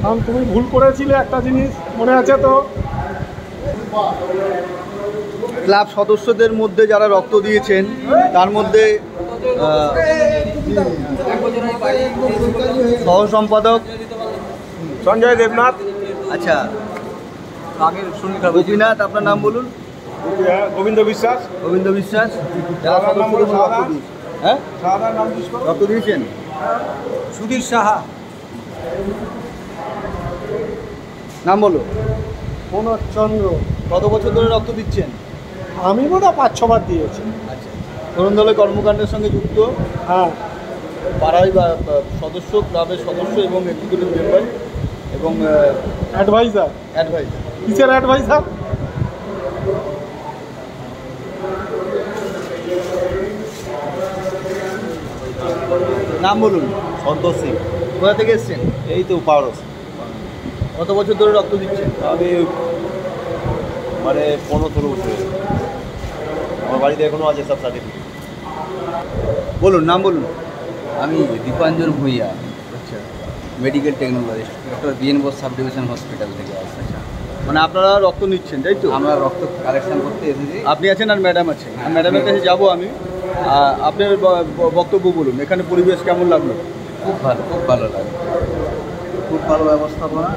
কারণ তুমি ভুল করেছিলে একটা জিনিস মনে আছে তো। ক্লাব সদস্যদের মধ্যে যারা রক্ত দিয়েছেন তার মধ্যে সহ সম্পাদক সঞ্জয় দেবনাথ। আচ্ছা, গোপীনাথ, আপনার নাম বলুন। গোবিন্দ বিশ্বাস। গোবিন্দ বিশ্বাস। যারা সদস্যদের মধ্যে রক্ত দিয়েছেন, হ্যাঁ রক্ত দিয়েছেন। সুধীর সাহা। নাম বলো। মনোজ চন্দ্র। কত বছর ধরে রক্ত দিচ্ছেন? আমি বোধ হয় 5-6 বার দিয়েছি। আচ্ছা, তরুণ দলের কর্মকাণ্ডের সঙ্গে যুক্ত। হ্যাঁ, পাড়ায় বা সদস্য, ক্লাবের সদস্য এবং এক্সিকিউটিভ মেম্বার এবং অ্যাডভাইজার। কিসের অ্যাডভাইজার? নাম বলুন। সন্তোষ সিং। কোথা থেকে এসছেন? এই তো পারস। কত বছর ধরে রক্ত দিচ্ছেন? আমি মানে 15-16 বছর। আমার বাড়িতে এখনো আছে সব সার্টিফিকেট। বলুন, নাম বলুন। আমি দীপাঞ্জন ভূঁইয়া, আচ্ছা, medical technologist, doctor B N Bose sub division hospital থেকে আসছি। মানে আপনারা রক্ত নিচ্ছেন তাই তো? আমরা রক্ত কালেকশন করতে এসেছি। আপনি আছেন আর ম্যাডাম আছেন। ম্যাডামের কাছে যাবো আমি। আপনার বক্তব্য বলুন, এখানে পরিবেশ কেমন লাগলো? খুব ভালো লাগে, খুব ভালো ব্যবস্থাপনা,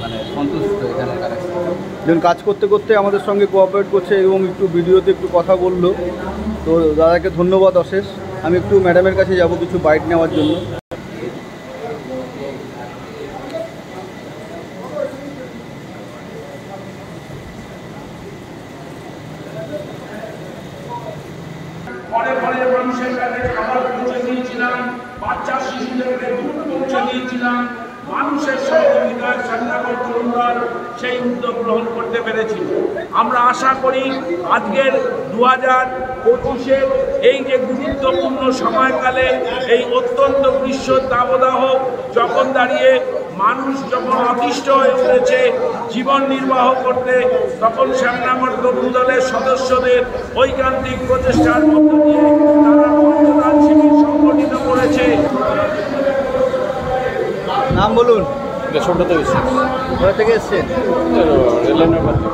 মানে সন্তুষ্ট এখানে কালেকশন। যেমন কাজ করতে করতে আমাদের সঙ্গে কোঅপারেট করছে এবং একটু ভিডিওতে একটু কথা বললো, তো দাদাকে ধন্যবাদ অশেষ। আমি একটু ম্যাডামের কাছে যাব কিছু বাইট নেওয়ার জন্য। ঘরে ঘরে মানুষের কাছে খাবার পৌঁছে দিয়েছিলাম, বাচ্চা শিশুদেরকে দুধ পৌঁছে দিয়েছিলাম। মানুষের সহযোগিতায় শ্যামনগর তরুণ দল সেই উদ্যোগ গ্রহণ করতে পেরেছি। আমরা আশা করি আজকের 2025-এর এই যে গুরুত্বপূর্ণ সময়কালে, এই অত্যন্ত গ্রীষ্ম দাবদাহ যখন দাঁড়িয়ে মানুষ যখন অতিষ্ঠ হয়ে উঠেছে জীবন নির্বাহ করতে, তখন শ্যামনগর তরুণ দলের সদস্যদের ঐকান্তিক প্রচেষ্টার মধ্য দিয়ে তারা রক্তদান শিবির সংগঠিত করেছে। নাম বলুন। ছোটতে বিশ্বাস। কোথা থেকে এসছেন? রেললাইনের পাশে।